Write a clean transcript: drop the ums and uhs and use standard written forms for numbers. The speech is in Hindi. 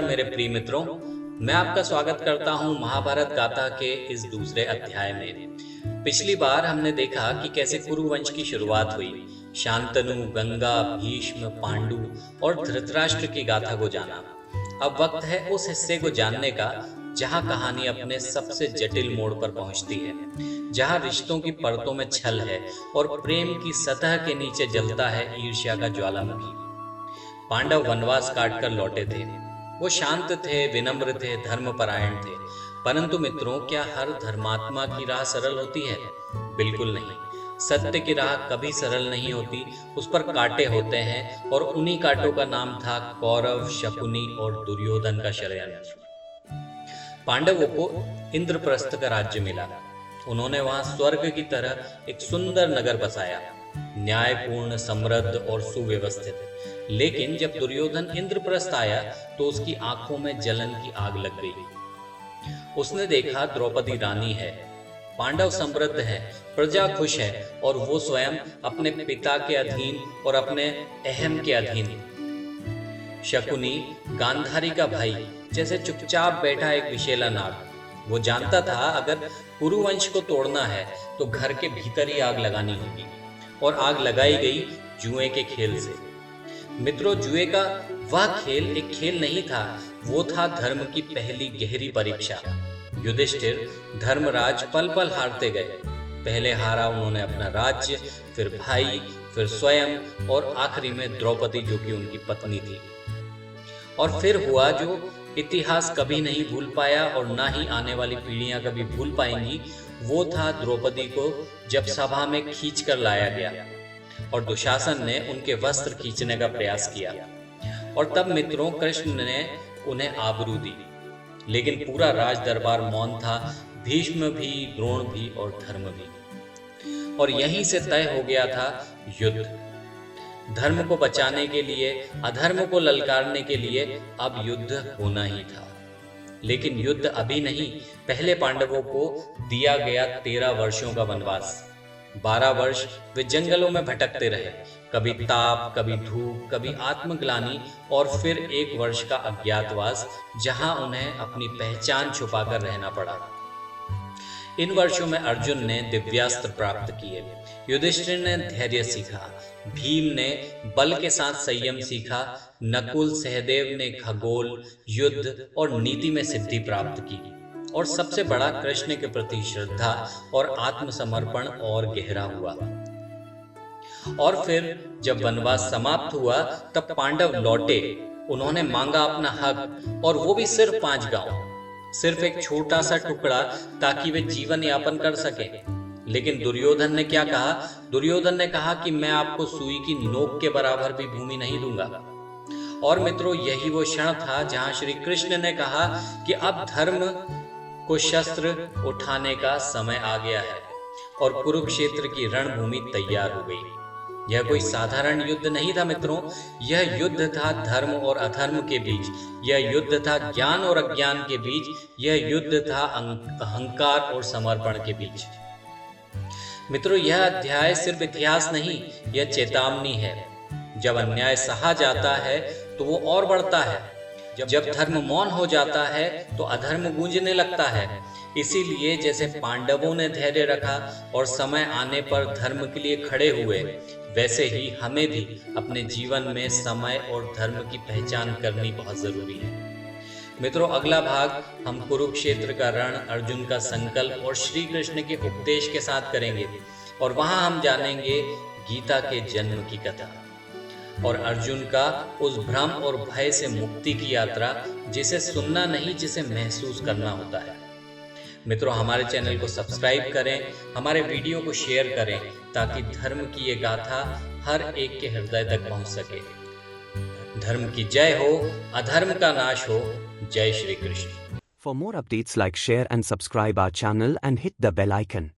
नमस्कार मेरे प्रिय मित्रों, मैं आपका स्वागत करता हूं महाभारत गाथा के इस दूसरे अध्याय में। पिछली बार हमने देखा कि कैसे कुरुवंश की शुरुआत हुई। शांतनु, गंगा, भीष्म, पांडु और धृतराष्ट्र की गाथा को जाना। अब वक्त है उस हिस्से को जानने का जहां कहानी अपने सबसे जटिल मोड़ पर पहुंचती है, जहां रिश्तों की परतों में छल है और प्रेम की सतह के नीचे जलता है ईर्ष्या का ज्वालामुखी। पांडव वनवास काटकर लौटे थे। वो शांत थे, विनम्र थे, धर्मपरायण थे। परंतु मित्रों, क्या हर धर्मात्मा की राह सरल होती है? बिल्कुल नहीं। सत्य की राह कभी सरल नहीं होती, उस पर कांटे होते हैं और उन्हीं कांटों का नाम था कौरव, शकुनी और दुर्योधन का षड्यंत्र। पांडवों को इंद्रप्रस्थ का राज्य मिला। उन्होंने वहां स्वर्ग की तरह एक सुंदर नगर बसाया, न्यायपूर्ण, समृद्ध और सुव्यवस्थित। लेकिन जब दुर्योधन इंद्रप्रस्थ आया तो उसकी आंखों में जलन की आग लग गई। उसने देखा द्रौपदी रानी है, पांडव समृद्ध है, प्रजा खुश है और वो स्वयं अपने पिता के अधीन और अपने अहम के अधीन। शकुनी, गांधारी का भाई, जैसे चुपचाप बैठा एक विशेला नाग। वो जानता था अगर कुरुवंश को तोड़ना है तो घर के भीतर ही आग लगानी होगी, और आग लगाई गई जुए के खेल से। मित्रों, जुए का वह खेल एक खेल नहीं था, वो था धर्म की पहली गहरी परीक्षा। युधिष्ठिर, धर्मराज पल पल हारते गए। पहले हारा उन्होंने अपना राज्य, फिर भाई, फिर स्वयं और आखिरी में द्रौपदी, जो कि उनकी पत्नी थी। और फिर हुआ जो इतिहास कभी नहीं भूल पाया और ना ही आने वाली पीढ़ियां कभी भूल पाएंगी। वो था द्रौपदी को जब सभा में खींच कर लाया गया और दुशासन ने उनके वस्त्र खींचने का प्रयास किया। और तब मित्रों, कृष्ण ने उन्हें आबरू दी। लेकिन पूरा राज दरबार मौन था, भीष्म भी, द्रोण भी और धर्म भी। और यहीं से तय हो गया था युद्ध। धर्म को बचाने के लिए, अधर्म को ललकारने के लिए अब युद्ध होना ही था। लेकिन युद्ध अभी नहीं, पहले पांडवों को दिया गया 13 वर्षों का वनवास। 12 वर्ष वे जंगलों में भटकते रहे, कभी ताप, कभी धूप, कभी आत्मग्लानि, और फिर 1 वर्ष का अज्ञातवास, जहां उन्हें अपनी पहचान छुपाकर रहना पड़ा। इन वर्षों में अर्जुन ने दिव्यास्त्र प्राप्त किए, युधिष्ठिर ने धैर्य सीखा, भीम ने बल के साथ संयम सीखा, नकुल, सहदेव ने खगोल, युद्ध और नीति में सिद्धि प्राप्त की, और सबसे बड़ा, कृष्ण के प्रति श्रद्धा और आत्मसमर्पण और गहरा हुआ। और फिर जब वनवास समाप्त हुआ तब पांडव लौटे। उन्होंने मांगा अपना हक, और वो भी सिर्फ 5 गांव, सिर्फ एक छोटा सा टुकड़ा, ताकि वे जीवन यापन कर सके। लेकिन दुर्योधन ने क्या कहा? दुर्योधन ने कहा कि मैं आपको सुई की नोक के बराबर भी भूमि नहीं दूंगा। और मित्रों, यही वो क्षण था जहां श्री कृष्ण ने कहा कि अब धर्म को शस्त्र उठाने का समय आ गया है, और कुरुक्षेत्र की रणभूमि तैयार हो गई। यह कोई साधारण युद्ध नहीं था मित्रों, यह युद्ध था धर्म और अधर्म के बीच, यह युद्ध था ज्ञान और अज्ञान के बीच, यह युद्ध था अहंकार और समर्पण के बीच। मित्रों, यह अध्याय सिर्फ इतिहास नहीं, यह चेतावनी है। जब अन्याय सहा जाता है तो वो और बढ़ता है। जब धर्म मौन हो जाता है तो अधर्म गूंजने लगता है। इसीलिए जैसे पांडवों ने धैर्य रखा और समय आने पर धर्म के लिए खड़े हुए, वैसे ही हमें भी अपने जीवन में समय और धर्म की पहचान करनी बहुत जरूरी है। मित्रों, अगला भाग हम कुरुक्षेत्र का रण, अर्जुन का संकल्प और श्री कृष्ण के उपदेश के साथ करेंगे, और वहां हम जानेंगे गीता के जन्म की कथा और अर्जुन का उस भ्रम और भय से मुक्ति की यात्रा, जिसे सुनना नहीं, जिसे महसूस करना होता है। मित्रों, हमारे चैनल को सब्सक्राइब करें, हमारे वीडियो को शेयर करें, ताकि धर्म की ये गाथा हर एक के हृदय तक पहुंच सके। धर्म की जय हो, अधर्म का नाश हो। जय Shri Krishna. For more updates, like, share and subscribe our channel and hit the bell icon.